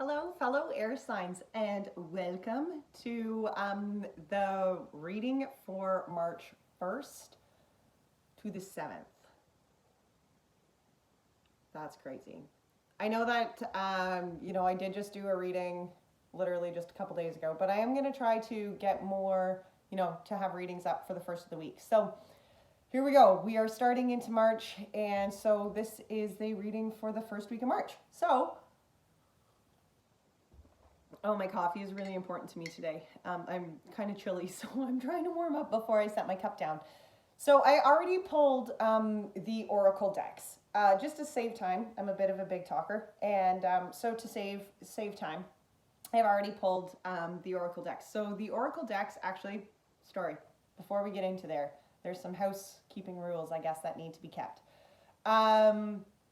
Hello, fellow air signs, and welcome to the reading for March 1st to the 7th. That's crazy. I know that, I did just do a reading literally just a couple days ago, but I am going to try to get more, to have readings up for the first of the week. So here we go. We are starting into March, and so this is the reading for the first week of March. So, oh, my coffee is really important to me today. I'm kind of chilly, so I'm trying to warm up before I set my cup down. So I already pulled the Oracle decks, just to save time. I'm a bit of a big talker, and so to save time, I've already pulled the Oracle decks. So the Oracle decks, actually, before we get into there's some housekeeping rules, I guess, that need to be kept.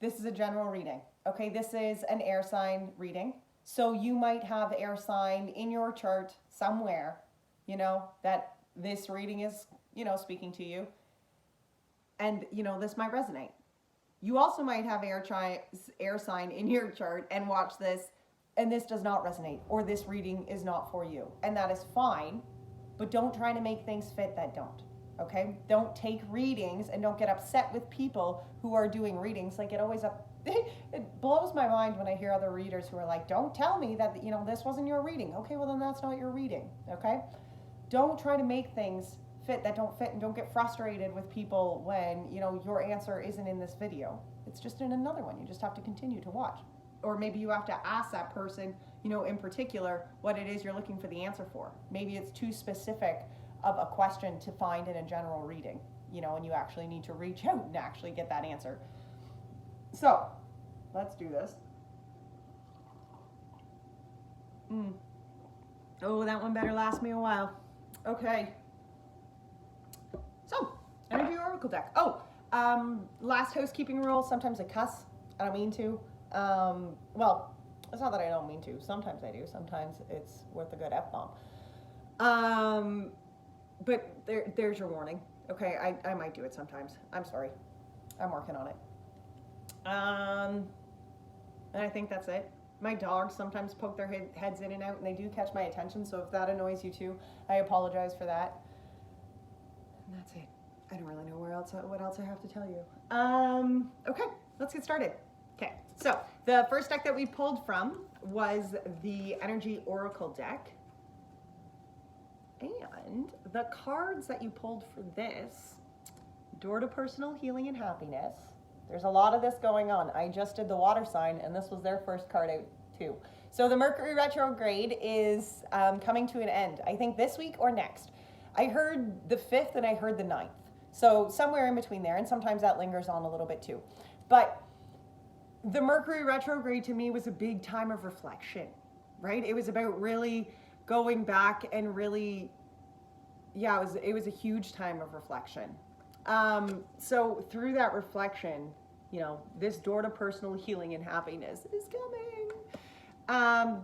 This is a general reading. Okay, this is an air sign reading. So you might have air sign in your chart somewhere, that this reading is, speaking to you. And, this might resonate. You also might have air sign in your chart and watch this, and this does not resonate, or this reading is not for you. And that is fine, but don't try to make things fit that don't. Okay? Don't take readings and don't get upset with people who are doing readings. Like, it blows my mind when I hear other readers who are like, don't tell me that, this wasn't your reading. Okay, well then that's not your reading, okay? Don't try to make things fit that don't fit, and don't get frustrated with people when, your answer isn't in this video. It's just in another one. You just have to continue to watch. Or maybe you have to ask that person, in particular, what it is you're looking for the answer for. Maybe it's too specific of a question to find in a general reading, and you actually need to reach out and actually get that answer. So, let's do this. Oh, that one better last me a while. Okay. So, Energy Oracle deck. Oh, last housekeeping rule, sometimes I cuss. I don't mean to. Well, it's not that I don't mean to. Sometimes I do. Sometimes it's worth a good F-bomb. But there's your warning. Okay, I might do it sometimes. I'm sorry. I'm working on it. And I think that's it. My dogs sometimes poke their heads in and out, and they do catch my attention, so if that annoys you too, I apologize for that. And that's it. I don't really know what else I have to tell you. Okay, let's get started. Okay, so the first deck that we pulled from was the Energy Oracle deck. And the cards that you pulled for this, Door to Personal Healing and Happiness. There's a lot of this going on. I just did the water sign, and this was their first card out too. So the Mercury retrograde is coming to an end, I think this week or next. I heard the 5th and I heard the 9th. So somewhere in between there, and sometimes that lingers on a little bit too. But the Mercury retrograde to me was a big time of reflection, right? It was about really going back and really, it was a huge time of reflection. So through that reflection, this door to personal healing and happiness is coming.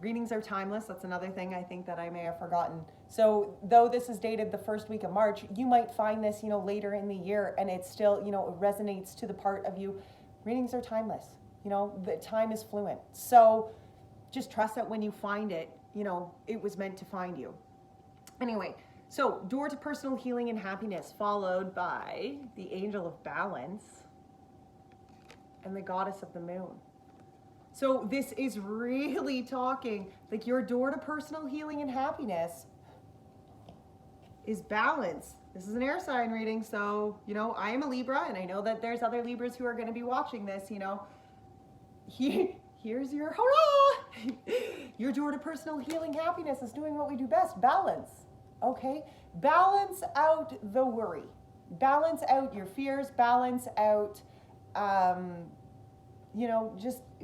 Readings are timeless. That's another thing I think that I may have forgotten. So though this is dated the first week of March, you might find this, later in the year, and it still, it resonates to the part of you. Readings are timeless. The time is fluent. So just trust that when you find it, it was meant to find you. Anyway, so door to personal healing and happiness, followed by the Angel of Balance and the Goddess of the Moon. So this is really talking like your door to personal healing and happiness is balance. This is an air sign reading, so, I am a Libra, and I know that there's other Libras who are going to be watching this, Here's your hurrah! Your door to personal healing happiness is doing what we do best, balance. Okay? Balance out the worry. Balance out your fears, balance out,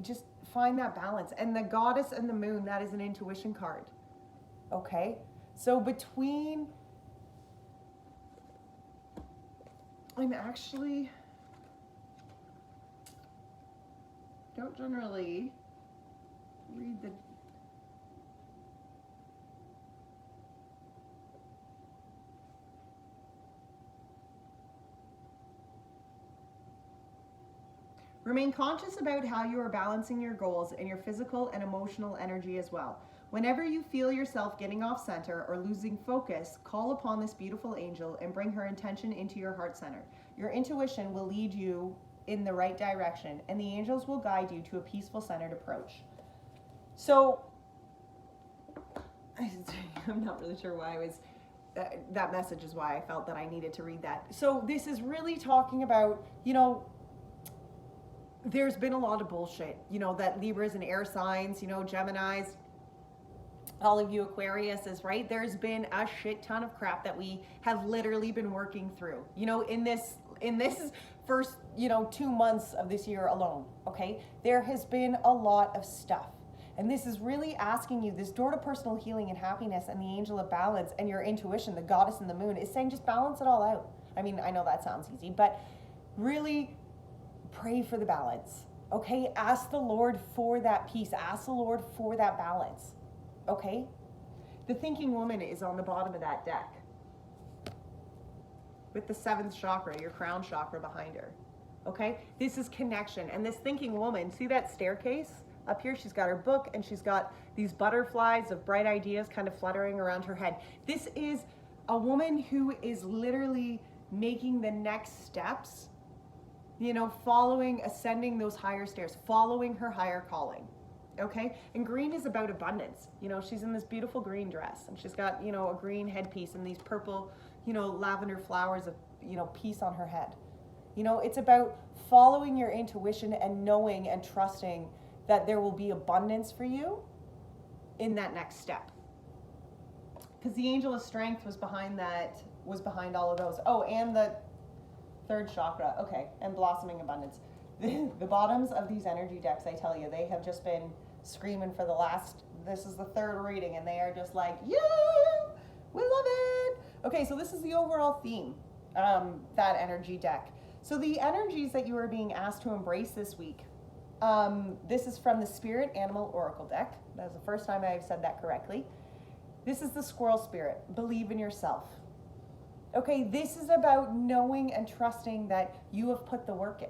just find that balance. And the Goddess and the Moon, that is an intuition card. Okay? So don't generally read the Remain conscious about how you are balancing your goals and your physical and emotional energy as well. Whenever you feel yourself getting off center or losing focus, call upon this beautiful angel and bring her intention into your heart center. Your intuition will lead you in the right direction, and the angels will guide you to a peaceful, centered approach. So, I'm not really sure why I was, that message is why I felt that I needed to read that. So this is really talking about, there's been a lot of bullshit, that Libras and air signs, Geminis, all of you Aquariuses, right? There's been a shit ton of crap that we have literally been working through, in this first, 2 months of this year alone, okay? There has been a lot of stuff. And this is really asking you, this door to personal healing and happiness and the angel of balance and your intuition, the goddess and the moon, is saying just balance it all out. I mean, I know that sounds easy, but really pray for the balance, okay? Ask the Lord for that peace. Ask the Lord for that balance, okay? The thinking woman is on the bottom of that deck with the 7th chakra, your crown chakra behind her, okay? This is connection. And this thinking woman, see that staircase? Up here, she's got her book and she's got these butterflies of bright ideas kind of fluttering around her head. This is a woman who is literally making the next steps, following, ascending those higher stairs, following her higher calling, okay? And green is about abundance. She's in this beautiful green dress and she's got, a green headpiece and these purple, lavender flowers of, peace on her head. It's about following your intuition and knowing and trusting that there will be abundance for you in that next step. Because the angel of strength was behind all of those. Oh, and the 3rd chakra, okay, and blossoming abundance. The bottoms of these energy decks, I tell you, they have just been screaming for this is the 3rd reading, and they are just like, yeah, we love it. Okay, so this is the overall theme, that energy deck. So the energies that you are being asked to embrace this week, this is from the Spirit Animal Oracle deck. That was the first time I've said that correctly. This is the Squirrel Spirit. Believe in yourself. Okay, this is about knowing and trusting that you have put the work in.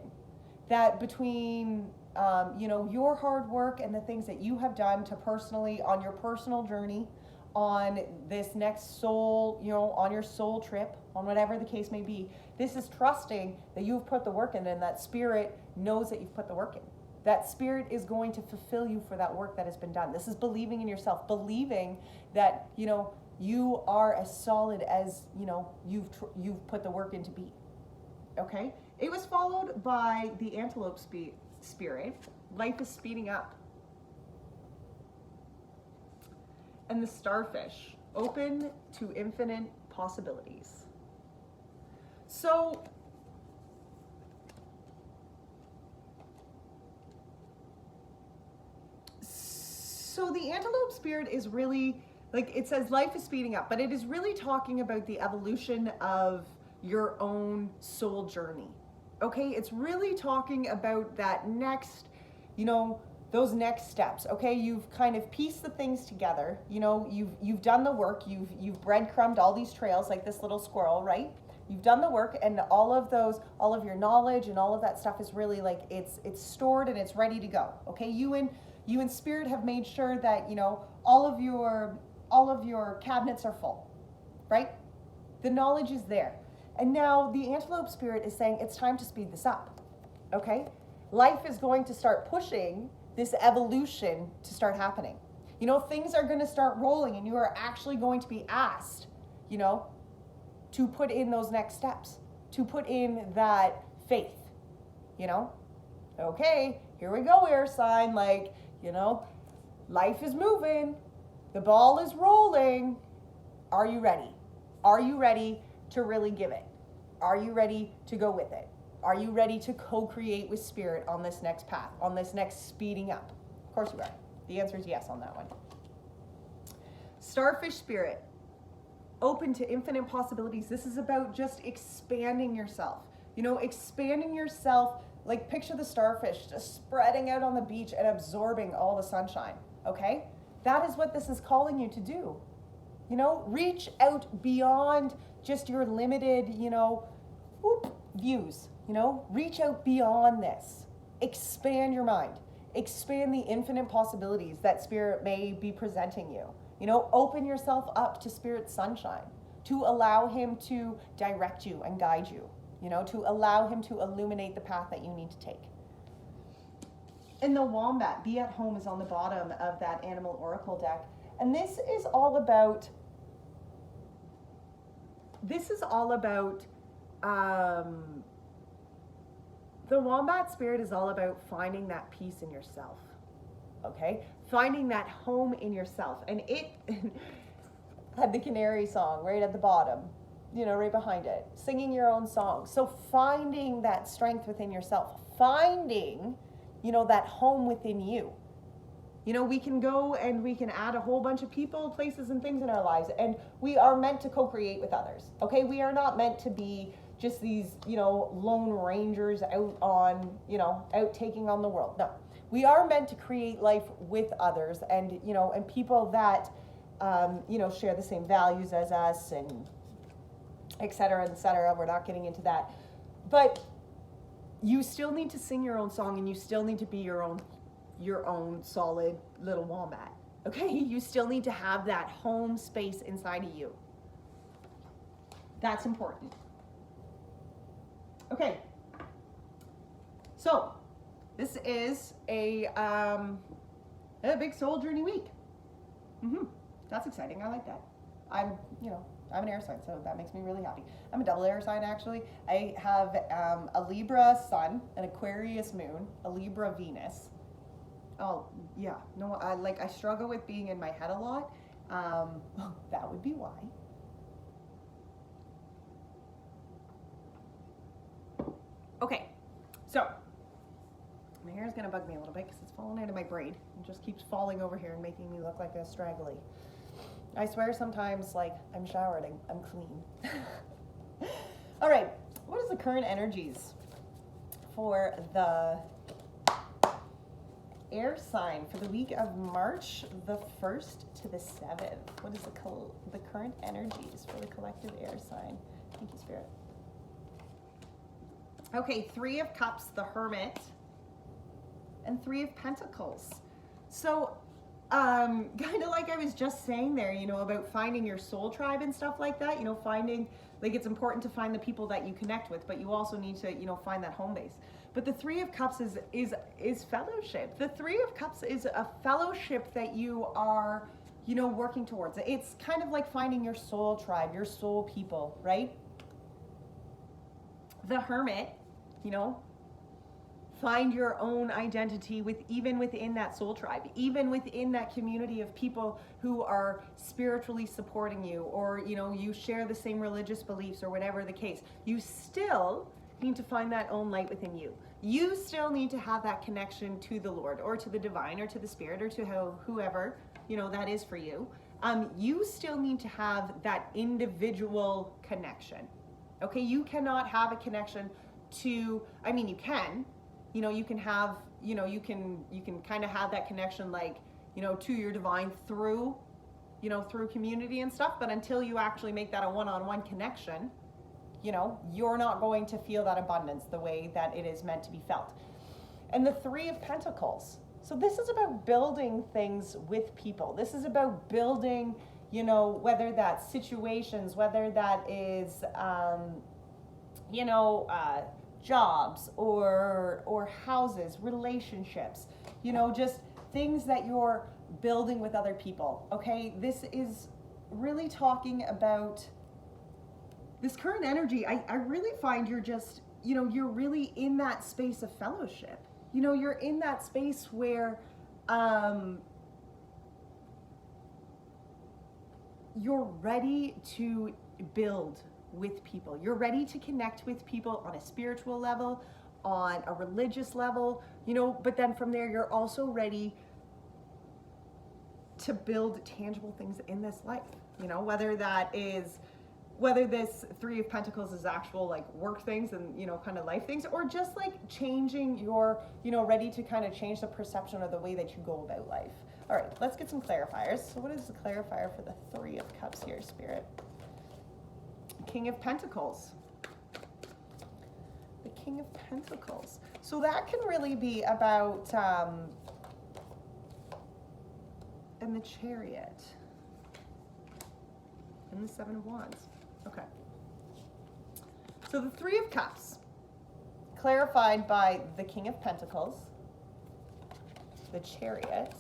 That between, your hard work and the things that you have done to personally, on your personal journey, on this next soul, on your soul trip, on whatever the case may be, this is trusting that you've put the work in and that Spirit knows that you've put the work in. That Spirit is going to fulfill you for that work that has been done. This is believing in yourself, believing that, you are as solid as, you've put the work in to be. Okay? It was followed by the Antelope Spirit. Life is speeding up. And the Starfish, open to infinite possibilities. So the Antelope Spirit is really, it says life is speeding up, but it is really talking about the evolution of your own soul journey. Okay, it's really talking about that next, those next steps. Okay, you've kind of pieced the things together. You've done the work. You've breadcrumbed all these trails like this little squirrel, right? You've done the work, and all of your knowledge and all of that stuff is really it's stored and it's ready to go. Okay, you and Spirit have made sure that all of your cabinets are full, right? The knowledge is there. And now the Antelope Spirit is saying it's time to speed this up, okay? Life is going to start pushing this evolution to start happening. Things are going to start rolling and you are actually going to be asked, to put in those next steps, to put in that faith, Okay, here we go, air sign, life is moving, the ball is rolling. Are you ready? Are you ready to really give it? Are you ready to go with it? Are you ready to co-create with Spirit on this next path, on this next speeding up? Of course you are. The answer is yes on that one. Starfish Spirit, open to infinite possibilities. This is about just expanding yourself. Expanding yourself, picture the starfish just spreading out on the beach and absorbing all the sunshine, okay? That is what this is calling you to do. Reach out beyond just your limited, views. Reach out beyond this. expand your mind, expand the infinite possibilities that Spirit may be presenting you. You know, open yourself up to Spirit's sunshine, to allow him to direct you and guide you, you know, to allow him to illuminate the path that you need to take. And the Wombat, Be at Home, is on the bottom of that Animal Oracle deck. And this is all about the Wombat Spirit is all about finding that peace in yourself, okay? Finding that home in yourself. And it had the canary song right at the bottom, you know, right behind it, singing your own song. So finding that strength within yourself, finding, you know, that home within you. You know, we can go and we can add a whole bunch of people, places, and things in our lives, and we are meant to co-create with others, okay? We are not meant to be just these, you know, lone rangers out on, you know, out taking on the world. No, we are meant to create life with others, and, you know, and people that, you know, share the same values as us, and et cetera, et cetera. We're not getting into that. But you still need to sing your own song, and you still need to be your own solid little wombat, okay? You still need to have that home space inside of you. That's important. Okay, so this is a big soul journey week. That's exciting. I like that. I'm an air sign, so that makes me really happy. I'm a double air sign, actually. I have a Libra sun, an Aquarius moon, a Libra Venus. Oh, yeah. No, I struggle with being in my head a lot. That would be why. Okay, so my hair is going to bug me a little bit because it's falling out of my braid. It just keeps falling over here and making me look like a straggly. I swear sometimes, like, I'm showered, I'm clean. All right, what is the current energies for the air sign for the week of March the 1st to the 7th? What is the current energies for the collective air sign? Thank you, Spirit. Okay, 3 of Cups, the Hermit, and 3 of Pentacles. So, kind of like I was just saying there, you know, about finding your soul tribe and stuff like that, you know, finding, like, it's important to find the people that you connect with, but you also need to, you know, find that home base. But the 3 of Cups is fellowship. The 3 of Cups is a fellowship that you are, you know, working towards. It's kind of like finding your soul tribe, your soul people, right? The Hermit, you know, find your own identity even within that soul tribe, even within that community of people who are spiritually supporting you, or, you know, you share the same religious beliefs or whatever the case. You still need to find that own light within you. You still need to have that connection to the Lord or to the divine or to the Spirit or to whoever, you know, that is for you. You still need to have that individual connection. Okay, you cannot have a connection to, I mean, you can, you know, you can have, you know, you can kind of have that connection, like, you know, to your divine through, you know, through community and stuff. But until you actually make that a one-on-one connection, you know, you're not going to feel that abundance the way that it is meant to be felt. And the 3 of Pentacles. So this is about building things with people. This is about building, you know, whether that's situations, whether that is, you know, jobs or houses, relationships, you know, just things that you're building with other people. Okay, this is really talking about this current energy. I really find you're just, you know, you're really in that space of fellowship. You know, you're in that space where you're ready to build with people. You're ready to connect with people on a spiritual level, on a religious level, you know, but then from there, you're also ready to build tangible things in this life, you know, whether this 3 of Pentacles is actual, like, work things and, you know, kind of life things, or just like changing your, you know, ready to kind of change the perception or the way that you go about life. All right, let's get some clarifiers. So what is the clarifier for the 3 of Cups here, Spirit? King of Pentacles. The King of Pentacles. So that can really be about, and the Chariot. And the Seven of Wands. Okay. So the Three of Cups, clarified by the King of Pentacles, the Chariot,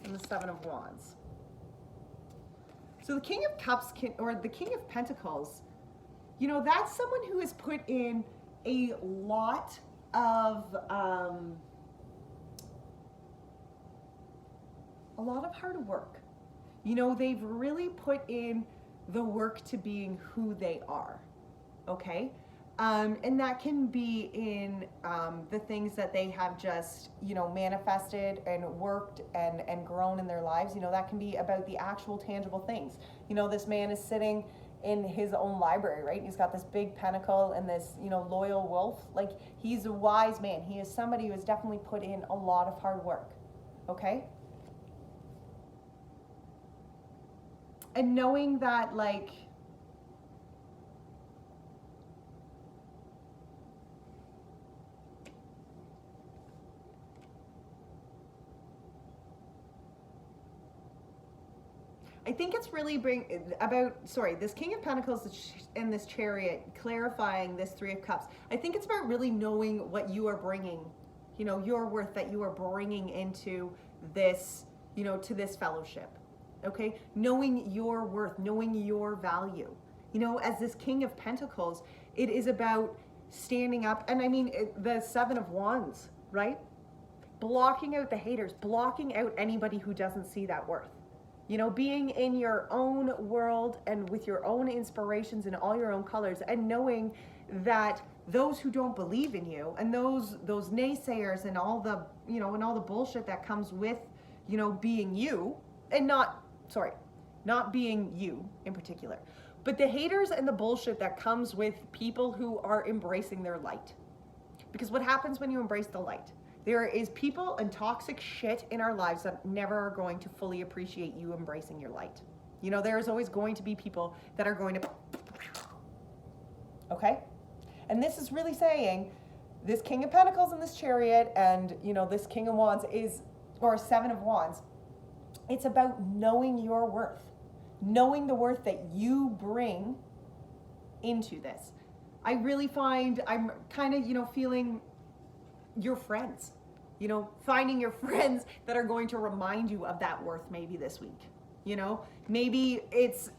and the Seven of Wands. So the King of Cups or the King of Pentacles, you know, that's someone who has put in a lot of hard work. You know, they've really put in the work to being who they are, okay? And that can be in the things that they have just, you know, manifested and worked and grown in their lives. You know, that can be about the actual tangible things. You know, this man is sitting in his own library, right? He's got this big pentacle and this, you know, loyal wolf. Like, he's a wise man. He is somebody who has definitely put in a lot of hard work, okay? And knowing that, like, I think it's really this King of Pentacles and this Chariot, clarifying this Three of Cups. I think it's about really knowing what you are bringing, you know, your worth that you are bringing into this, you know, to this fellowship. Okay, knowing your worth, knowing your value. You know, as this King of Pentacles, it is about standing up. And I mean, the Seven of Wands, right? Blocking out the haters, blocking out anybody who doesn't see that worth. You know, being in your own world and with your own inspirations and all your own colors, and knowing that those who don't believe in you and those naysayers and all the, you know, and all the bullshit that comes with, you know, being you, and not being you in particular, but the haters and the bullshit that comes with people who are embracing their light. Because what happens when you embrace the light? There is people and toxic shit in our lives that never are going to fully appreciate you embracing your light. You know, there's always going to be people that are going to, okay? And this is really saying this King of Pentacles and this Chariot and, you know, this King of Wands or Seven of Wands. It's about knowing your worth, knowing the worth that you bring into this. I really find I'm kind of, you know, feeling your friends, you know, finding your friends that are going to remind you of that worth maybe this week. You know, maybe it's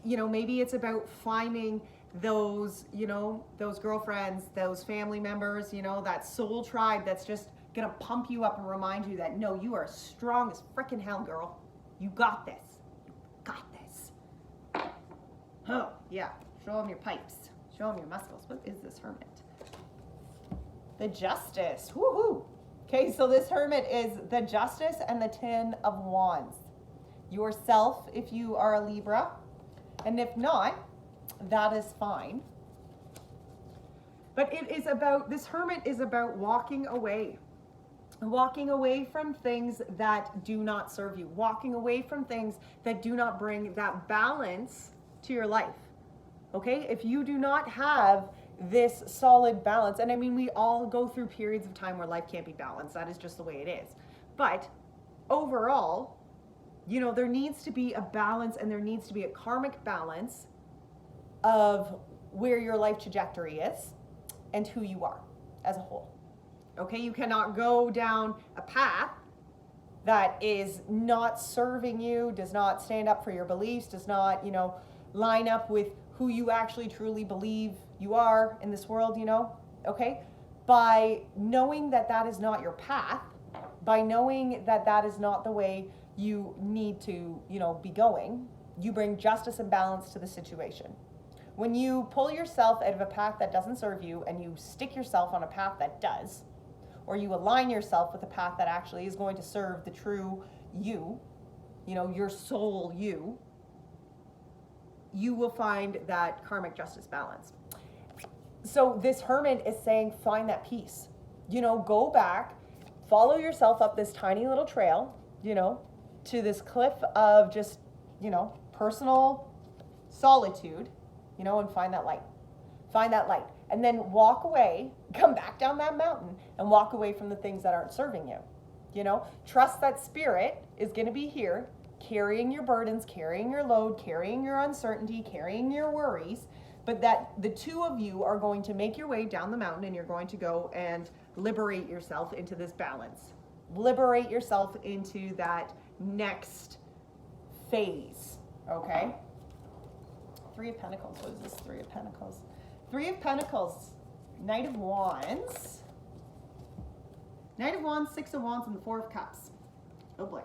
about finding those, you know, those girlfriends, those family members, you know, that soul tribe that's just gonna pump you up and remind you that, no, you are strong as freaking hell, girl. You got this. You got this. Oh, yeah. Show them your pipes. Show them your muscles. What is this Hermit? The Justice. Woohoo! Okay, so this Hermit is the Justice and the Ten of Wands. Yourself, if you are a Libra. And if not, that is fine. But it is about, this Hermit is about walking away from things that do not serve you, walking away from things that do not bring that balance to your life. Okay, if you do not have this solid balance, and I mean, we all go through periods of time where life can't be balanced, that is just the way it is, but overall, you know, there needs to be a balance, and there needs to be a karmic balance of where your life trajectory is and who you are as a whole. Okay, you cannot go down a path that is not serving you, does not stand up for your beliefs, does not, you know, line up with who you actually truly believe you are in this world, you know, okay? By knowing that that is not your path, by knowing that that is not the way you need to, you know, be going, you bring justice and balance to the situation. When you pull yourself out of a path that doesn't serve you and you stick yourself on a path that does, or you align yourself with a path that actually is going to serve the true you know, your soul you will find that karmic justice balance. So this Hermit is saying, find that peace. You know, go back, follow yourself up this tiny little trail, you know, to this cliff of just, you know, personal solitude, you know, and find that light. Find that light. And then walk away, come back down that mountain and walk away from the things that aren't serving you. You know, trust that spirit is going to be here, carrying your burdens, carrying your load, carrying your uncertainty, carrying your worries, but that the two of you are going to make your way down the mountain and you're going to go and liberate yourself into this balance. Liberate yourself into that next phase, okay? Three of Pentacles. What is this Three of Pentacles? Three of Pentacles, Knight of Wands. Knight of Wands, Six of Wands, and the Four of Cups. Oh boy.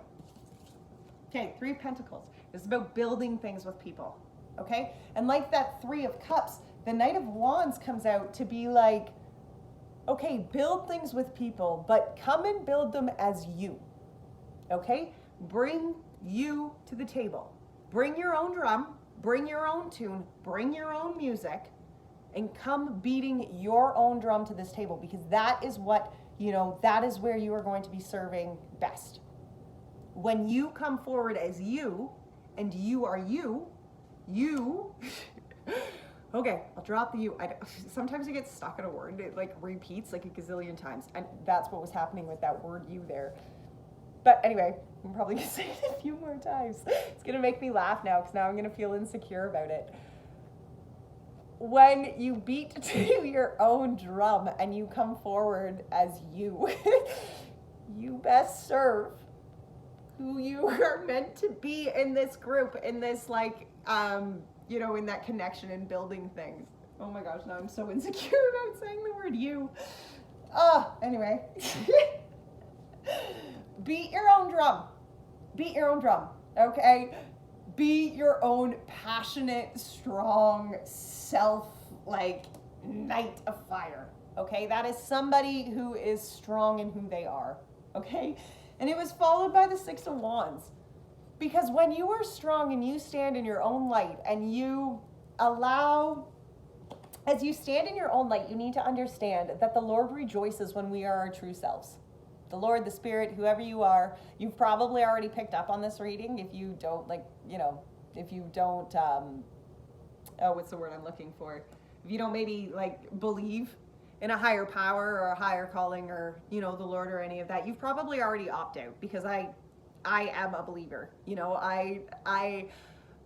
Okay, Three of Pentacles. This is about building things with people, okay? And like that Three of Cups, the Knight of Wands comes out to be like, okay, build things with people, but come and build them as you, okay? Bring you to the table. Bring your own drum, bring your own tune, bring your own music, and come beating your own drum to this table, because that is what, you know, that is where you are going to be serving best. When you come forward as you, and you are you, okay, I'll drop the you. Sometimes I get stuck in a word, it like repeats like a gazillion times, and that's what was happening with that word you there. But anyway, I'm probably gonna say it a few more times. It's gonna make me laugh now, because now I'm gonna feel insecure about it. When you beat to your own drum and you come forward as you, you best serve who you are meant to be in this group, in this like, you know, in that connection and building things. Oh my gosh, now I'm so insecure about saying the word you. Anyway. Beat your own drum. Beat your own drum, okay? Be your own passionate, strong, like, knight of fire, okay? That is somebody who is strong in who they are, okay? And it was followed by the Six of Wands. Because when you are strong and you stand in your own light and you allow, as you stand in your own light, you need to understand that the Lord rejoices when we are our true selves. The Lord, the Spirit, whoever you are, you've probably already picked up on this reading. If you don't, like, you know, if you don't, what's the word I'm looking for? If you don't maybe like believe in a higher power or a higher calling or, you know, the Lord or any of that, you've probably already opted out, because I am a believer. You know, I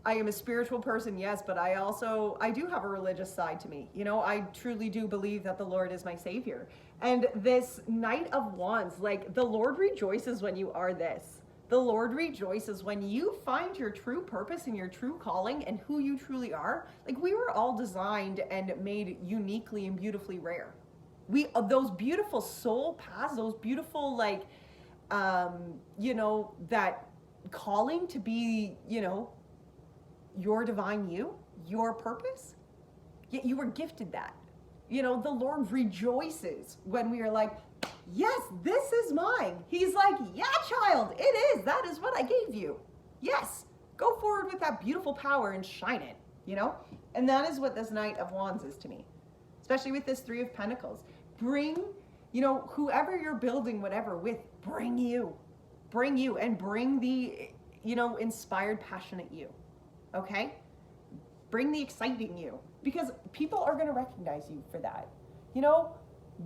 am a spiritual person, yes, but I do have a religious side to me. You know, I truly do believe that the Lord is my savior. And this Knight of Wands, like, the Lord rejoices when you are this. The Lord rejoices when you find your true purpose and your true calling and who you truly are. Like, we were all designed and made uniquely and beautifully rare. Those beautiful soul paths, those beautiful, like, you know, that calling to be, you know, your divine you, your purpose, yet you were gifted that. You know, the Lord rejoices when we are like, yes, this is mine. He's like, yeah, child, it is. That is what I gave you. Yes, go forward with that beautiful power and shine it, you know? And that is what this Knight of Wands is to me, especially with this Three of Pentacles. Bring, you know, whoever you're building whatever with, bring you, and bring the, you know, inspired, passionate you, okay? Bring the exciting you, because people are going to recognize you for that. You know,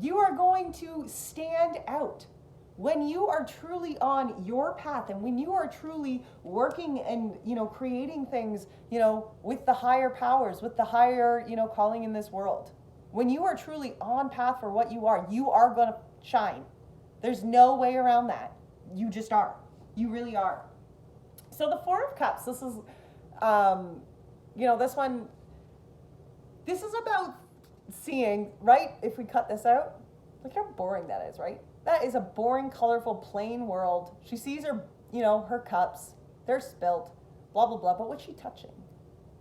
you are going to stand out when you are truly on your path, and when you are truly working and, you know, creating things, you know, with the higher powers, with the higher, you know, calling in this world. When you are truly on path for what you are going to shine. There's no way around that. You just are. You really are. So the Four of Cups, this is, you know, this is about seeing, right? If we cut this out, look how boring that is, right? That is a boring, colorful, plain world. She sees her, you know, her cups, they're spilt, blah, blah, blah. But what's she touching?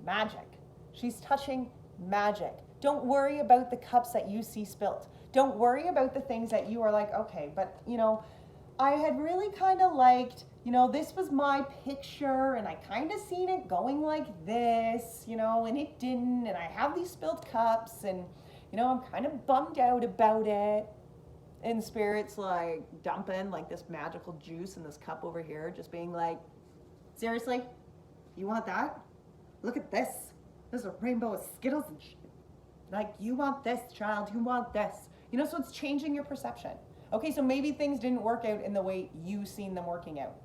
Magic. She's touching magic. Don't worry about the cups that you see spilt. Don't worry about the things that you are like, okay, but, you know, I had really kind of liked, you know, this was my picture and I kind of seen it going like this, you know, and it didn't, and I have these spilled cups and, you know, I'm kind of bummed out about it. And Spirit's like dumping like this magical juice in this cup over here, just being like, seriously? You want that? Look at this. There's a rainbow of Skittles and shit. Like, you want this, child, you want this. You know, so it's changing your perception. Okay, so maybe things didn't work out in the way you seen them working out.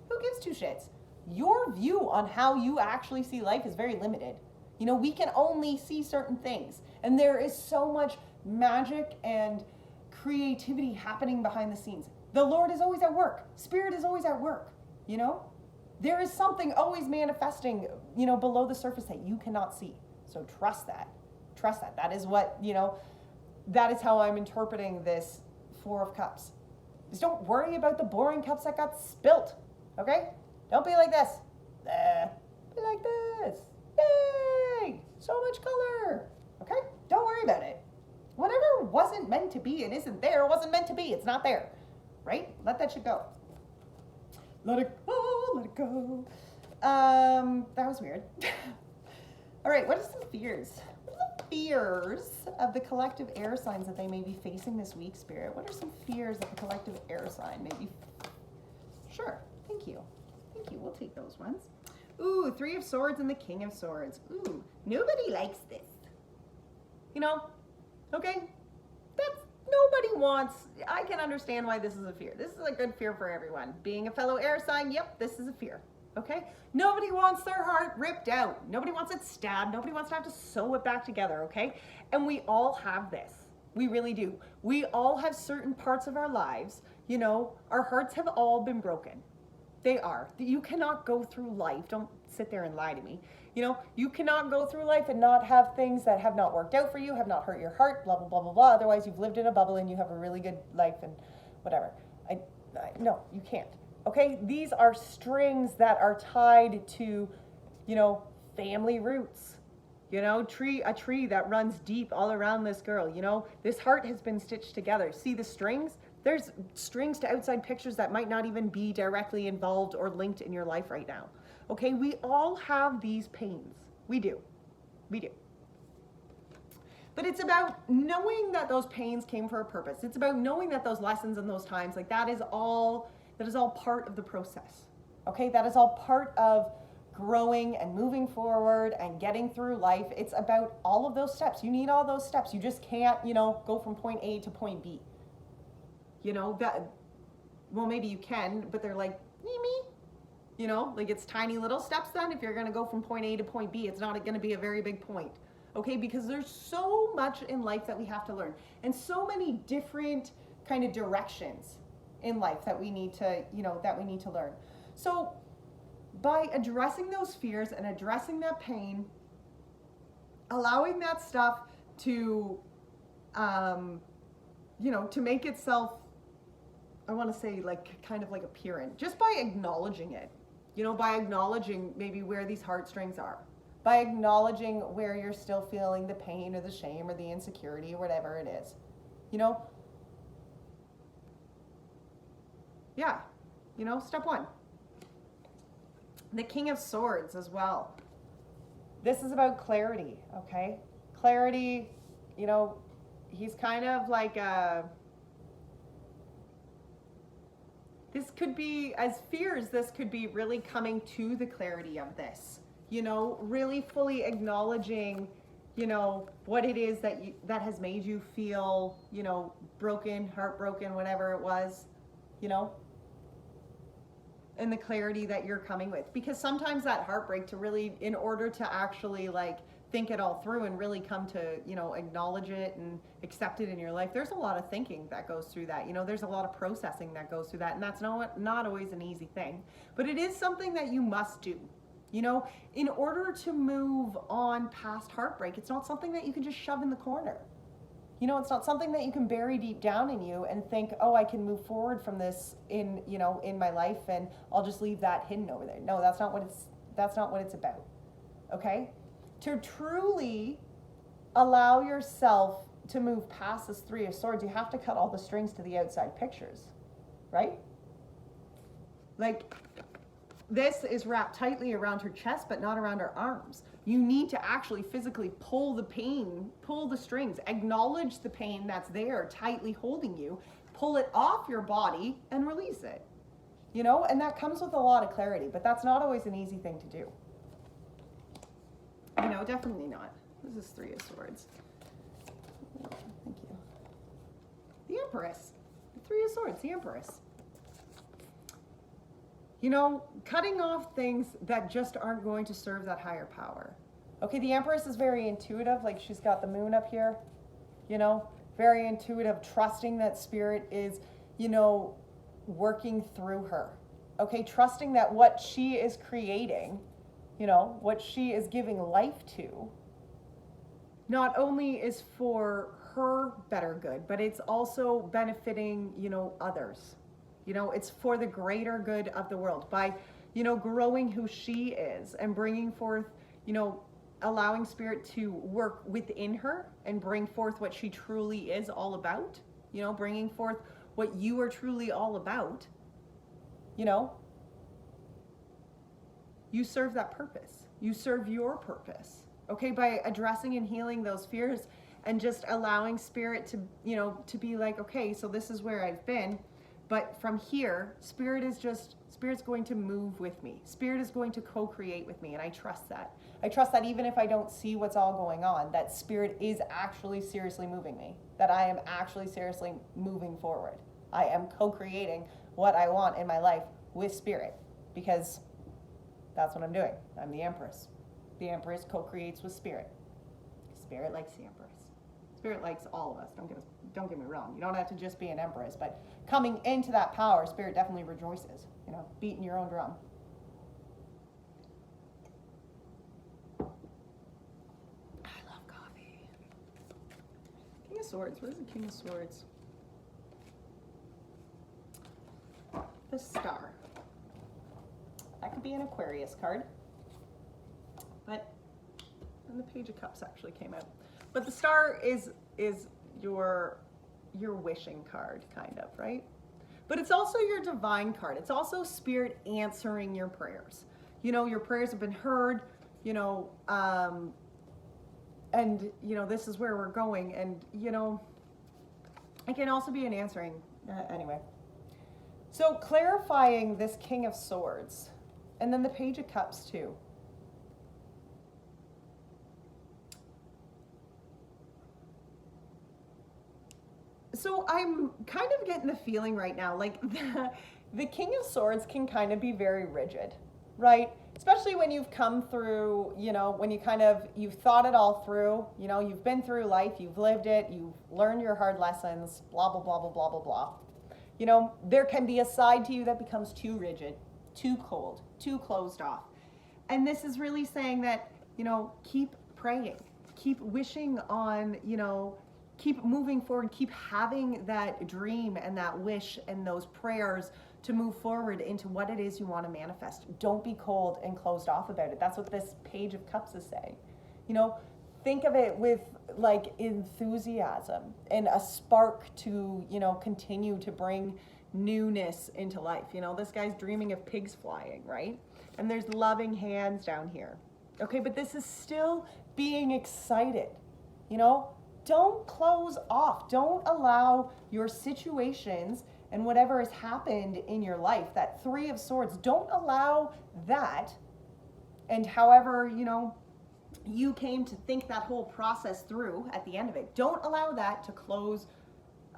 Who gives two shits? Your view on how you actually see life is very limited. You know, we can only see certain things. And there is so much magic and creativity happening behind the scenes. The Lord is always at work. Spirit is always at work, you know? There is something always manifesting, you know, below the surface that you cannot see. So trust that. Trust that. That is what, you know, that is how I'm interpreting this Four of Cups. Just don't worry about the boring cups that got spilt, okay? Don't be like this. Be like this. Yay! So much color, okay? Don't worry about it. Whatever wasn't meant to be, it isn't there. It wasn't meant to be. It's not there, right? Let that shit go. Let it go, let it go. That was weird. All right, what are some fears? What are the fears of the collective air signs that they may be facing this week, Spirit? What are some fears that the collective air sign may be? Sure, thank you. Thank you, we'll take those ones. Ooh, Three of Swords and the King of Swords. Ooh, nobody likes this. You know, okay? Nobody wants, I can understand why this is a fear. This is a good fear for everyone. Being a fellow air sign, yep, this is a fear, okay? Nobody wants their heart ripped out. Nobody wants it stabbed. Nobody wants to have to sew it back together, okay? And we all have this. We really do. We all have certain parts of our lives, you know, our hearts have all been broken. They are. You cannot go through life. Don't sit there and lie to me. You know, you cannot go through life and not have things that have not worked out for you, have not hurt your heart, blah, blah, blah, blah, blah. Otherwise, you've lived in a bubble and you have a really good life and whatever. No, you can't. Okay? These are strings that are tied to, you know, family roots. You know, a tree that runs deep all around this girl. You know, this heart has been stitched together. See the strings? There's strings to outside pictures that might not even be directly involved or linked in your life right now. Okay, we all have these pains. We do. We do. But it's about knowing that those pains came for a purpose. It's about knowing that those lessons and those times, like that is all part of the process. Okay, that is all part of growing and moving forward and getting through life. It's about all of those steps. You need all those steps. You just can't, you know, go from point A to point B. You know, that, well, maybe you can, but they're like, me. You know, like it's tiny little steps then. If you're going to go from point A to point B, it's not going to be a very big point. Okay, because there's so much in life that we have to learn and so many different kind of directions in life that we need to, you know, that we need to learn. So by addressing those fears and addressing that pain, allowing that stuff to, you know, to make itself, I want to say like kind of like apparent, just by acknowledging it, you know, by acknowledging maybe where these heartstrings are, by acknowledging where you're still feeling the pain or the shame or the insecurity or whatever it is, you know. Yeah, you know, step one. The King of Swords as well. This is about clarity, okay? Clarity, you know, he's kind of like this could be, as fears, this could be really coming to the clarity of this, you know, really fully acknowledging, you know, what it is that has made you feel, you know, broken, heartbroken, whatever it was, you know, and the clarity that you're coming with. Because sometimes that heartbreak, to really, in order to actually like think it all through and really come to, you know, acknowledge it and accept it in your life, there's a lot of thinking that goes through that. You know, there's a lot of processing that goes through that, and that's not always an easy thing, but it is something that you must do. You know, in order to move on past heartbreak, it's not something that you can just shove in the corner. You know, it's not something that you can bury deep down in you and think, oh, I can move forward from this in, you know, in my life and I'll just leave that hidden over there. No, that's not what it's about. Okay? To truly allow yourself to move past this Three of Swords, you have to cut all the strings to the outside pictures, right? Like, this is wrapped tightly around her chest, but not around her arms. You need to actually physically pull the pain, pull the strings, acknowledge the pain that's there tightly holding you, pull it off your body and release it. You know, and that comes with a lot of clarity, but that's not always an easy thing to do. You know, definitely not. What is this Three of Swords? Oh, thank you. The Empress. The Three of Swords, the Empress. You know, cutting off things that just aren't going to serve that higher power. Okay, the Empress is very intuitive, like she's got the moon up here, you know, very intuitive, trusting that spirit is, you know, working through her. Okay, trusting that what she is creating, you know, what she is giving life to, not only is for her better good, but it's also benefiting, you know, others. You know, it's for the greater good of the world by, you know, growing who she is and bringing forth, you know, allowing spirit to work within her and bring forth what she truly is all about, you know, bringing forth what you are truly all about, you know, you serve that purpose. You serve your purpose, okay, by addressing and healing those fears and just allowing spirit to, you know, to be like, okay, so this is where I've been. But from here, spirit's going to move with me. Spirit is going to co-create with me, and I trust that. I trust that even if I don't see what's all going on, that spirit is actually seriously moving me, that I am actually seriously moving forward. I am co-creating what I want in my life with spirit, because that's what I'm doing. I'm the Empress. The Empress co-creates with spirit. Spirit likes the Empress. Spirit likes all of us. Don't get me wrong. You don't have to just be an Empress, but coming into that power, spirit definitely rejoices. You know, beating your own drum. I love coffee. King of Swords. What is the King of Swords? The Star. That could be an Aquarius card, but and the Page of Cups actually came out. But the Star is your wishing card, kind of, right? But it's also your divine card. It's also spirit answering your prayers. You know, your prayers have been heard, you know, and, you know, this is where we're going. And, you know, it can also be an answering, anyway. So clarifying this King of Swords, and then the Page of Cups too. So I'm kind of getting the feeling right now, like the King of Swords can kind of be very rigid, right? Especially when you've come through, you know, when you've thought it all through, you know, you've been through life, you've lived it, you've learned your hard lessons, blah, blah, blah, blah, blah, blah, blah. You know, there can be a side to you that becomes too rigid, too cold, too closed off. And this is really saying that, you know, keep praying, keep wishing on, you know, keep moving forward, keep having that dream and that wish and those prayers to move forward into what it is you want to manifest. Don't be cold and closed off about it. That's what this Page of Cups is saying. You know, think of it with like enthusiasm and a spark to, you know, continue to bring newness into life. You know, this guy's dreaming of pigs flying, right? And there's loving hands down here. Okay, but this is still being excited, you know? Don't close off. Don't allow your situations and whatever has happened in your life, that Three of Swords, don't allow that, and however, you know, you came to think that whole process through at the end of it, don't allow that to close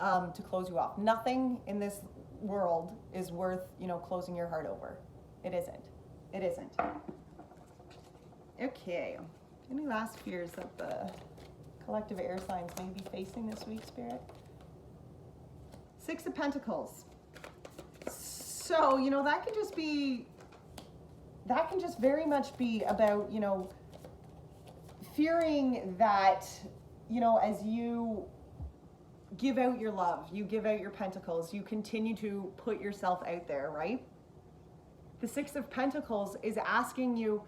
you off. Nothing in this world is worth, you know, closing your heart over. It isn't. It isn't. Okay. Any last fears that the collective air signs may be facing this week, Spirit? Six of Pentacles. So, you know, that can just very much be about, you know, fearing that, you know, as you give out your love, you give out your pentacles, you continue to put yourself out there, right? The Six of Pentacles is asking you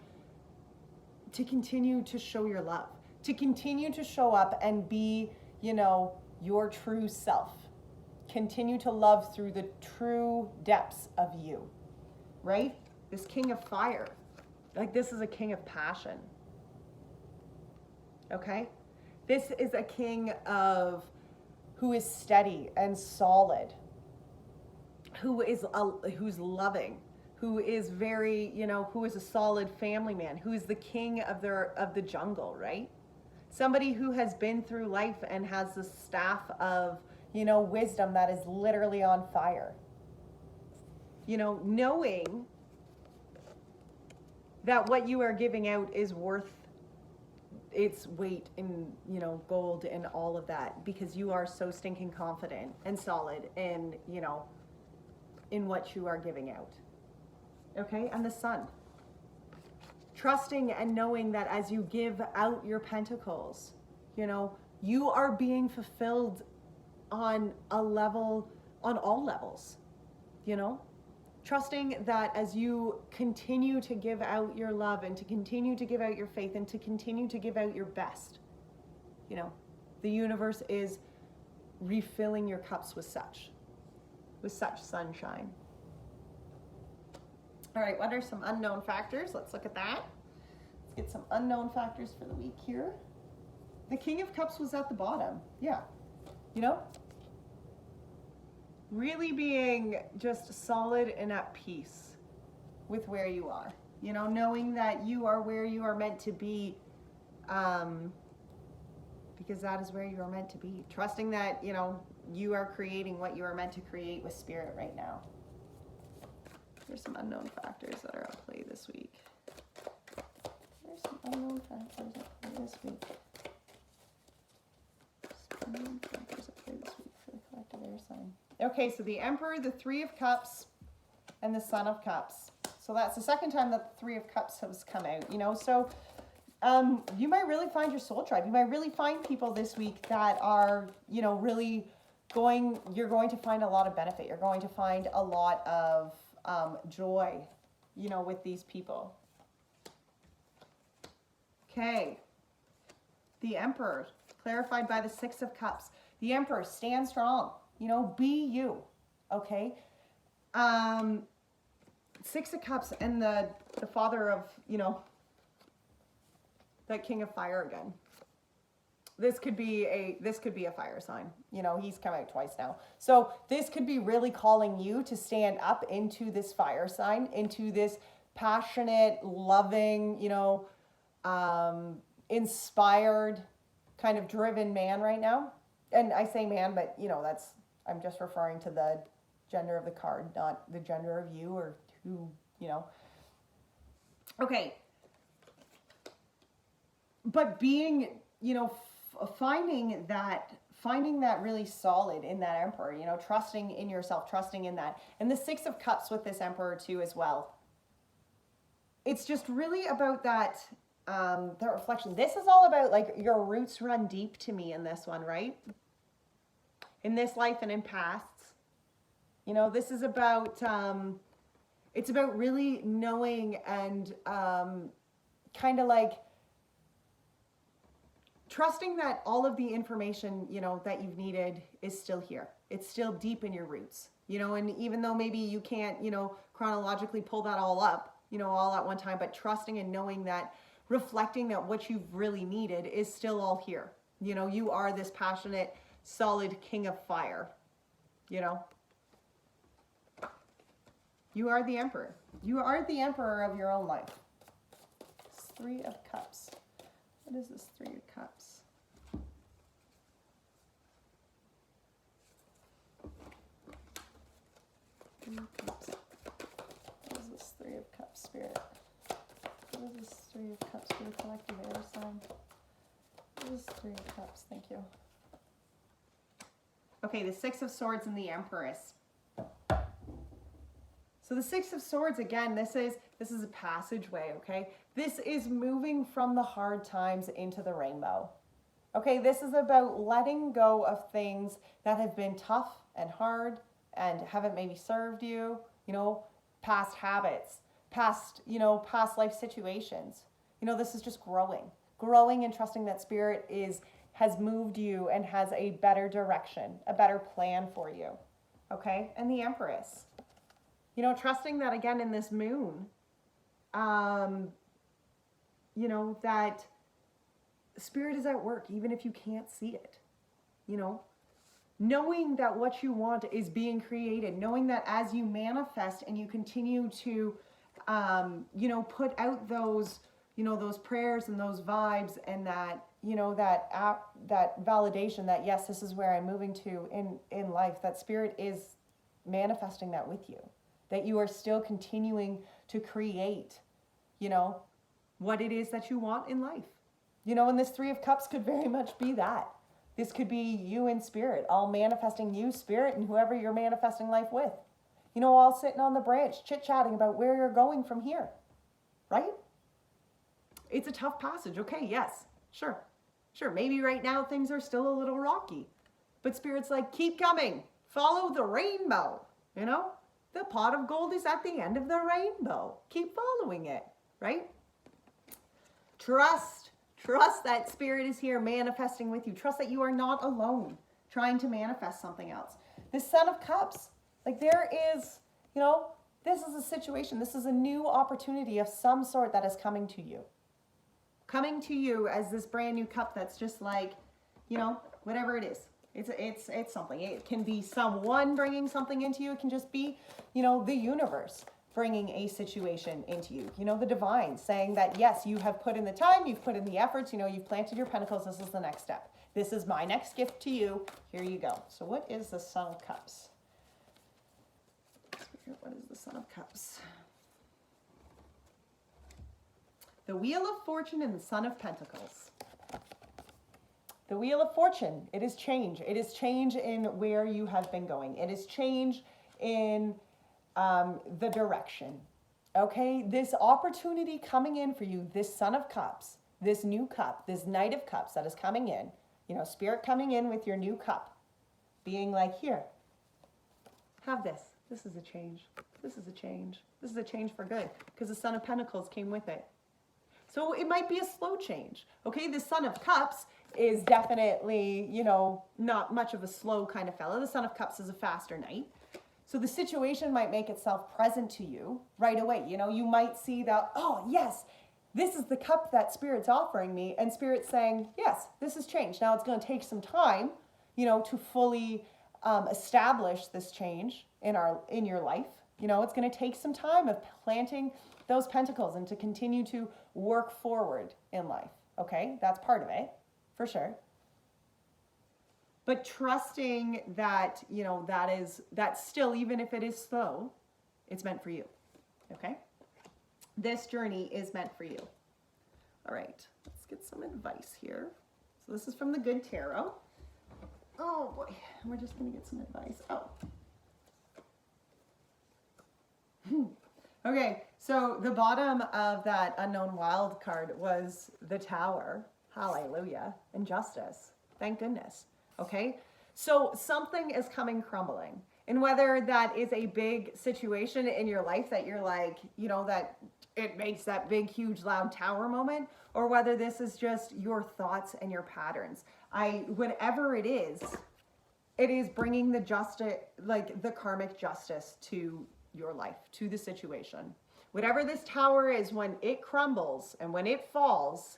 to continue to show your love, to continue to show up and be, you know, your true self. Continue to love through the true depths of you, right? This King of Fire, like this is a king of passion, okay? This is a king of who is steady and solid, who's loving, who is very, you know, who is a solid family man, who is the king of the jungle, right? Somebody who has been through life and has the staff of, wisdom that is literally on fire. Knowing that what you are giving out is worth its weight in, gold and all of that, because you are so stinking confident and solid in, in what you are giving out. Okay? And the Sun. Trusting and knowing that as you give out your pentacles, you are being fulfilled on a level, on all levels, Trusting that as you continue to give out your love and to continue to give out your faith and to continue to give out your best, the universe is refilling your cups with such sunshine. All right, what are some unknown factors? Let's look at that. Let's get some unknown factors for the week here. The King of Cups was at the bottom. Yeah. Really being just solid and at peace with where you are. Knowing that you are where you are meant to be, because that is where you are meant to be. Trusting that, you are creating what you are meant to create with Spirit right now. There's some unknown factors that are at play this week. There's some unknown factors at play this week. Some unknown factors at play this week for the collective air sign. Okay, so the Emperor, the Three of Cups, and the Son of Cups. So that's the second time that the Three of Cups has come out, So you might really find your soul tribe. You might really find people this week that are, really you're going to find a lot of benefit. You're going to find a lot of joy, with these people. Okay. The Emperor, clarified by the Six of Cups. The Emperor, stand strong. Be you. Okay. Six of Cups and the father of, that King of Fire again. This could be a fire sign. He's come out twice now. So this could be really calling you to stand up into this fire sign, into this passionate, loving, inspired, kind of driven man right now. And I say man, but I'm just referring to the gender of the card, not the gender of you or who, Okay. But being, finding that really solid in that Emperor, trusting in yourself, trusting in that. And the Six of Cups with this Emperor too as well. It's just really about that reflection. This is all about like your roots run deep to me in this one, right? In this life and in pasts. This is about, it's about really knowing and kind of like trusting that all of the information, that you've needed is still here. It's still deep in your roots, and even though maybe you can't, chronologically pull that all up, all at one time, but trusting and knowing that, reflecting that what you've really needed is still all here. You are this passionate, solid King of Fire, You are the Emperor. You are the Emperor of your own life. It's Three of Cups. What is this Three of Cups? Three of Cups. What is this Three of Cups, Spirit? What is this Three of Cups for the collective air sign? What is Three of Cups? Thank you. Okay, the Six of Swords and the Empress. So the Six of Swords, again, this is a passageway, okay? This is moving from the hard times into the rainbow. Okay, this is about letting go of things that have been tough and hard and haven't maybe served you, past habits, past life situations. This is just growing and trusting that Spirit has moved you and has a better direction, a better plan for you, okay? And the Empress. Trusting that again in this moon, that Spirit is at work, even if you can't see it, knowing that what you want is being created, knowing that as you manifest and you continue to, put out those, those prayers and those vibes and that, that validation that, yes, this is where I'm moving to in life, that Spirit is manifesting that with you, that you are still continuing to create, what it is that you want in life. And this Three of Cups could very much be that. This could be you in Spirit, all manifesting you, Spirit, and whoever you're manifesting life with. All sitting on the branch, chit-chatting about where you're going from here, right? It's a tough passage. Okay, yes, sure. Maybe right now things are still a little rocky, but Spirit's like, keep coming, follow the rainbow, The pot of gold is at the end of the rainbow. Keep following it, right? Trust that Spirit is here manifesting with you. Trust that you are not alone trying to manifest something else. This Son of Cups, there is, this is a situation, this is a new opportunity of some sort that is coming to you. Coming to you as this brand new cup that's just whatever it is. It's something. It can be someone bringing something into you. It can just be, the universe bringing a situation into you. The divine saying that, yes, you have put in the time, you've put in the efforts, you've planted your pentacles. This is the next step. This is my next gift to you. Here you go. So what is the Son of Cups? What is the Son of Cups? The Wheel of Fortune and the Son of Pentacles. The Wheel of Fortune, it is change. It is change in where you have been going. It is change in the direction. Okay, this opportunity coming in for you, this Son of Cups, this new cup, this Knight of Cups that is coming in, Spirit coming in with your new cup, being like, here, have this. This is a change. This is a change. This is a change for good because the Son of Pentacles came with it. So it might be a slow change. Okay, the Son of Cups is definitely, not much of a slow kind of fellow. The Son of Cups is a faster knight. So the situation might make itself present to you right away. You might see that, oh, yes, this is the cup that Spirit's offering me. And Spirit's saying, yes, this has changed. Now it's going to take some time, to fully establish this change in your life. It's going to take some time of planting those pentacles and to continue to work forward in life. Okay, that's part of it, for sure. But trusting that, that's still, even if it is slow, it's meant for you. Okay, this journey is meant for you. All right, let's get some advice here. So this is from the Good Tarot. Oh boy, we're just going to get some advice. Okay, so the bottom of that unknown wild card was the Tower. Hallelujah. And Justice. Thank goodness. Okay, so something is coming crumbling. And whether that is a big situation in your life that you're like, that it makes that big, huge, loud tower moment, or whether this is just your thoughts and your patterns. Whatever it is bringing the justice, the karmic justice to your life, to the situation. Whatever this tower is, when it crumbles and when it falls,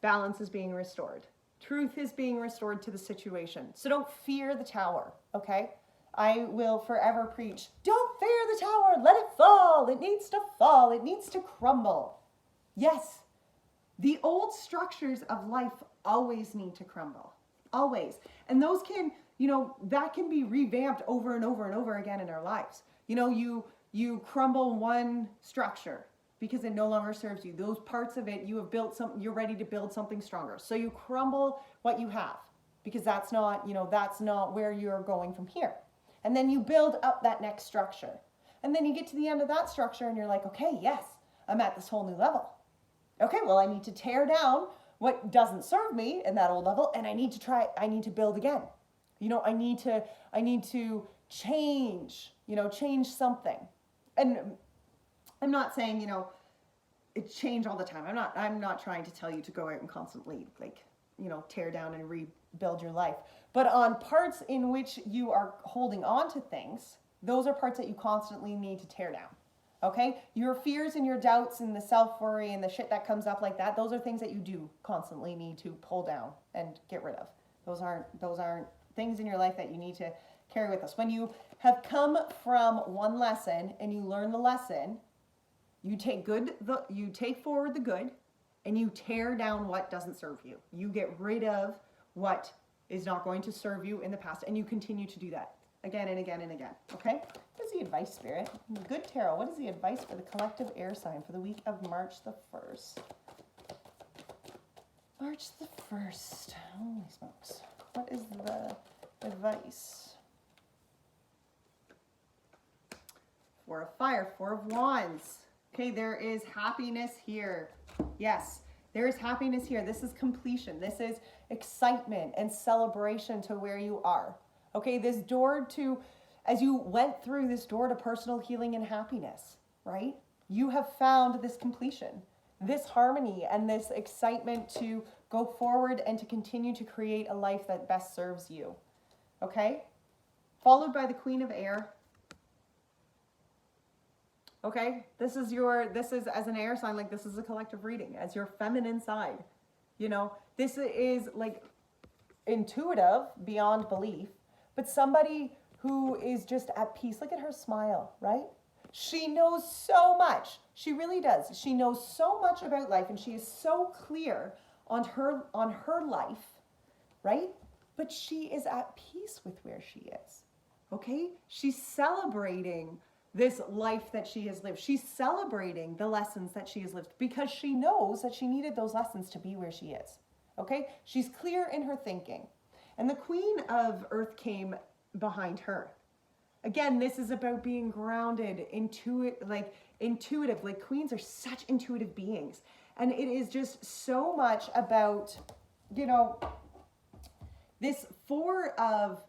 balance is being restored. Truth is being restored to the situation. So don't fear the tower, okay? I will forever preach, don't fear the tower, let it fall. It needs to fall. It needs to crumble. Yes, the old structures of life always need to crumble, always. And those can, that can be revamped over and over and over again in our lives. You crumble one structure because it no longer serves you. Those parts of it, you have built you're ready to build something stronger. So you crumble what you have because that's not where you're going from here. And then you build up that next structure. And then you get to the end of that structure and you're like, okay, yes, I'm at this whole new level. Okay, well, I need to tear down what doesn't serve me in that old level, and I need to build again. I need to change, change something. And I'm not saying, it change all the time. I'm not trying to tell you to go out and constantly tear down and rebuild your life. But on parts in which you are holding on to things, those are parts that you constantly need to tear down. Okay? Your fears and your doubts and the self-worry and the shit that comes up like that, those are things that you do constantly need to pull down and get rid of. Those aren't things in your life that you need to carry with us. When you have come from one lesson and you learn the lesson, You take forward the good, and you tear down what doesn't serve you. You get rid of what is not going to serve you in the past, and you continue to do that again and again and again. Okay? What is the advice, Spirit? Good tarot. What is the advice for the collective air sign for the week of March the 1st? March the 1st. Holy smokes. What is the advice? Four of Fire, Four of Wands. Okay, there is happiness here. Yes, there is happiness here. This is completion. This is excitement and celebration to where you are. Okay, this door to, as you went through this door to personal healing and happiness, right? You have found this completion, this harmony, and this excitement to go forward and to continue to create a life that best serves you. Okay? Followed by the Queen of Air. Okay? This is as an air sign, like this is a collective reading, as your feminine side. You know, this is like intuitive beyond belief, but somebody who is just at peace. Look at her smile, right? She knows so much. She really does. She knows so much about life, and she is so clear on her life, right? But she is at peace with where she is. Okay? She's celebrating this life that she has lived. She's celebrating the lessons that she has lived because she knows that she needed those lessons to be where she is. Okay? She's clear in her thinking. And the Queen of Earth came behind her. Again, this is about being grounded, intuitive. Like queens are such intuitive beings. And it is just so much about, you know, this Four of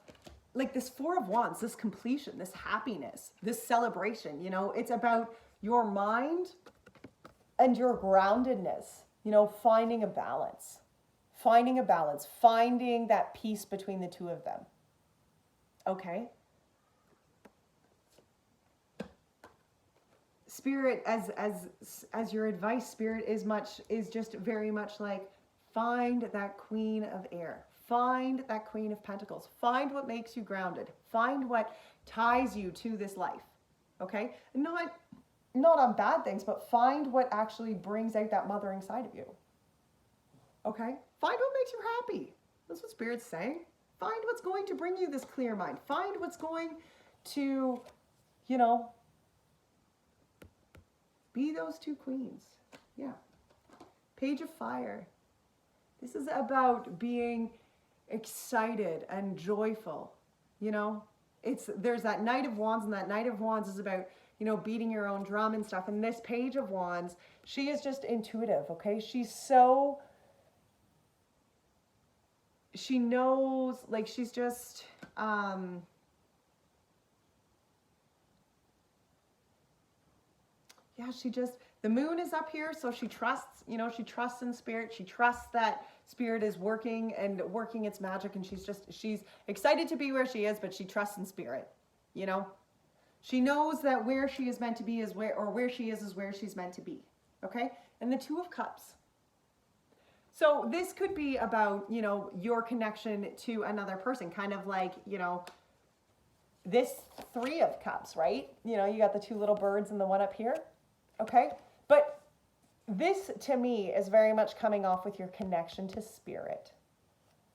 Wands, this completion, this happiness, this celebration, you know, it's about your mind and your groundedness, you know, finding that peace between the two of them. Okay? Spirit, as your advice, Spirit is just very much like, find that Queen of Air. Find that Queen of Pentacles. Find what makes you grounded. Find what ties you to this life. Okay? Not on bad things, but find what actually brings out that mothering side of you. Okay? Find what makes you happy. That's what Spirit's saying. Find what's going to bring you this clear mind. Find what's going to, you know, be those two queens. Yeah. Page of Fire. This is about being excited and joyful. You know, there's that Knight of Wands, and that Knight of Wands is about, you know, beating your own drum and stuff. And this Page of Wands, she is just intuitive, okay? She knows, like, she's just, the moon is up here, so she trusts, you know, she trusts in Spirit. She trusts that Spirit is working its magic, and she's excited to be where she is, but she trusts in Spirit, you know. She knows that where she is meant to be is where she is where she's meant to be, okay? And the Two of Cups. So this could be about, you know, your connection to another person, kind of like, you know, this Three of Cups, right? You know, you got the two little birds and the one up here, okay? But this, to me, is very much coming off with your connection to Spirit,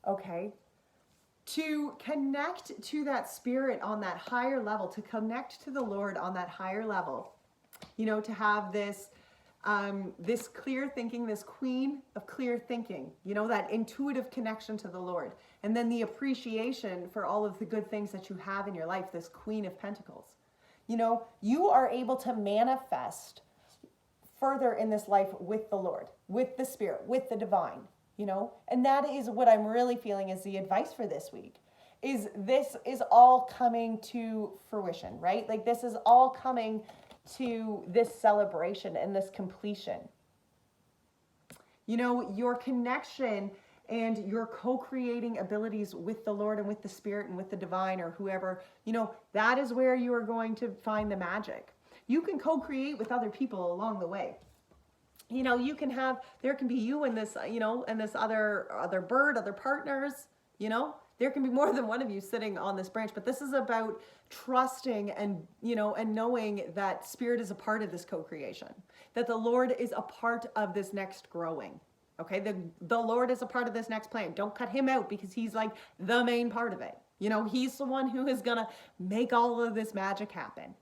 okay? To connect to that Spirit on that higher level, to connect to the Lord on that higher level, you know, to have this this clear thinking, this Queen of clear thinking, you know, that intuitive connection to the Lord. And then the appreciation for all of the good things that you have in your life, this Queen of Pentacles. You know, you are able to manifest further in this life with the Lord, with the Spirit, with the divine, you know. And that is what I'm really feeling is the advice for this week. This is all coming to fruition, right? Like this is all coming to this celebration and this completion. You know, your connection and your co-creating abilities with the Lord and with the Spirit and with the divine or whoever, you know, that is where you are going to find the magic. You can co-create with other people along the way. You know, there can be you and this, you know, and this other bird, other partners, you know, There can be more than one of you sitting on this branch, but this is about trusting and, and knowing that Spirit is a part of this co-creation, that the Lord is a part of this next growing. Okay, the Lord is a part of this next plan. Don't cut him out because he's like the main part of it. He's the one who is gonna make all of this magic happen.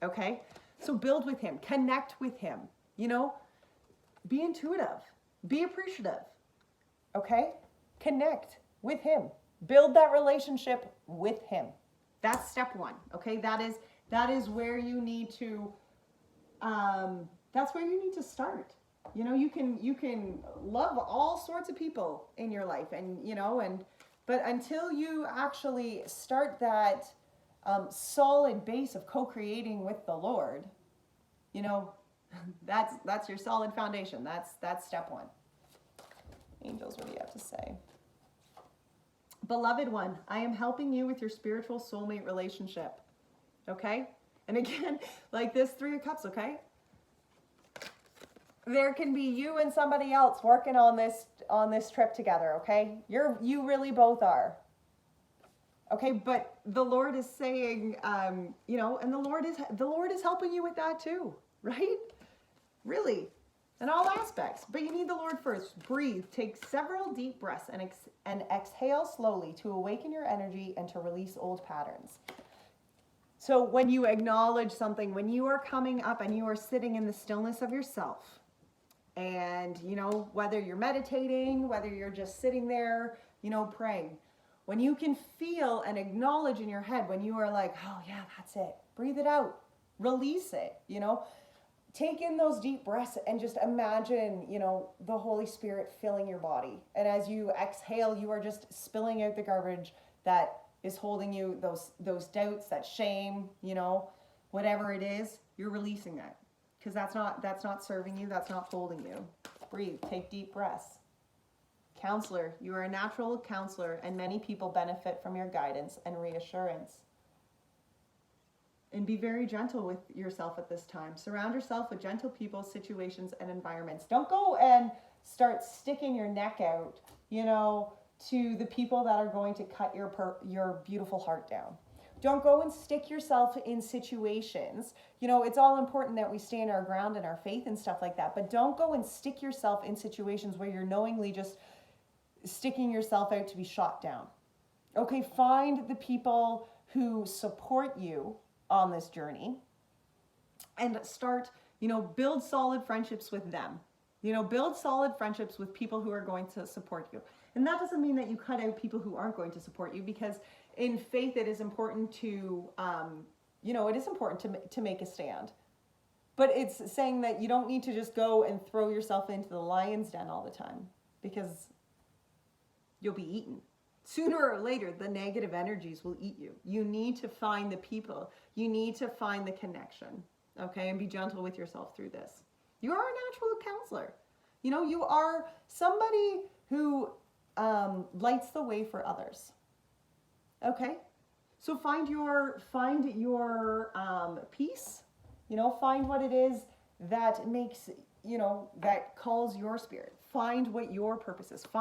Okay, so build with him, connect with him, be intuitive, be appreciative. Okay, connect with him, build that relationship with him. That's step one. Okay, that is where you need to, that's where you need to start. You can love all sorts of people in your life, but until you actually start that solid base of co-creating with the Lord, that's your solid foundation. That's step one. Angels, what do you have to say? Beloved one, I am helping you with your spiritual soulmate relationship. Okay? And again, like this 3 of Cups, okay? There can be you and somebody else working on this trip together, okay? You really both are. Okay, but the Lord is saying, and the Lord is helping you with that too, right? Really, in all aspects. But you need the Lord first. Breathe, take several deep breaths and exhale slowly to awaken your energy and to release old patterns. So when you acknowledge something, when you are coming up and you are sitting in the stillness of yourself, and, whether you're meditating, whether you're just sitting there, praying, when you can feel and acknowledge in your head, when you are like, oh yeah, that's it, breathe it out, release it, take in those deep breaths and just imagine, the Holy Spirit filling your body. And as you exhale, you are just spilling out the garbage that is holding you, those doubts, that shame, whatever it is, you're releasing that. Because that's not serving you, that's not holding you. Breathe, take deep breaths. Counselor, you are a natural counselor and many people benefit from your guidance and reassurance. And be very gentle with yourself at this time. Surround yourself with gentle people, situations, and environments. Don't go and start sticking your neck out, to the people that are going to cut your beautiful heart down. Don't go and stick yourself in situations. It's all important that we stand our ground in our faith and stuff like that, but don't go and stick yourself in situations where you're knowingly just sticking yourself out to be shot down. Okay, find the people who support you on this journey and start, build solid friendships with them. Build solid friendships with people who are going to support you. And that doesn't mean that you cut out people who aren't going to support you, because in faith, it is important to, it is important to make a stand. But it's saying that you don't need to just go and throw yourself into the lion's den all the time, because you'll be eaten. Sooner or later, the negative energies will eat you. You need to find the people. You need to find the connection, okay? And be gentle with yourself through this. You are a natural counselor. You are somebody who lights the way for others. Okay, so find your peace, find what it is that makes, that calls your spirit. Find what your purpose is. Just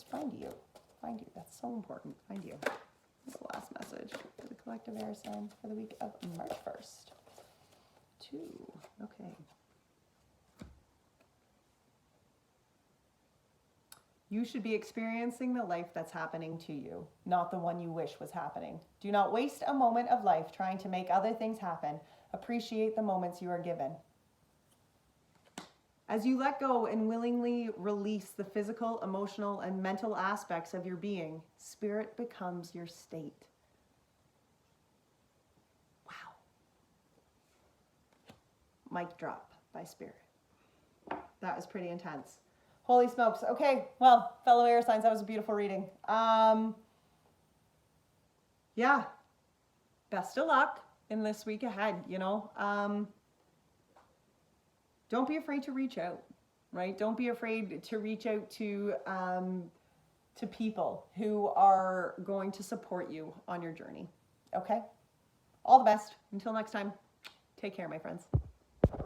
find you. Find you. That's so important. Find you. This is the last message for the collective air signs for the week of March 1st. 2. Okay. You should be experiencing the life that's happening to you, not the one you wish was happening. Do not waste a moment of life trying to make other things happen. Appreciate the moments you are given. As you let go and willingly release the physical, emotional, and mental aspects of your being, spirit becomes your state. Wow. Mic drop by Spirit. That was pretty intense. Holy smokes. Okay, well, fellow air signs, that was a beautiful reading. Yeah, best of luck in this week ahead, Don't be afraid to reach out, right? Don't be afraid to reach out to people who are going to support you on your journey, okay? All the best. Until next time, take care, my friends.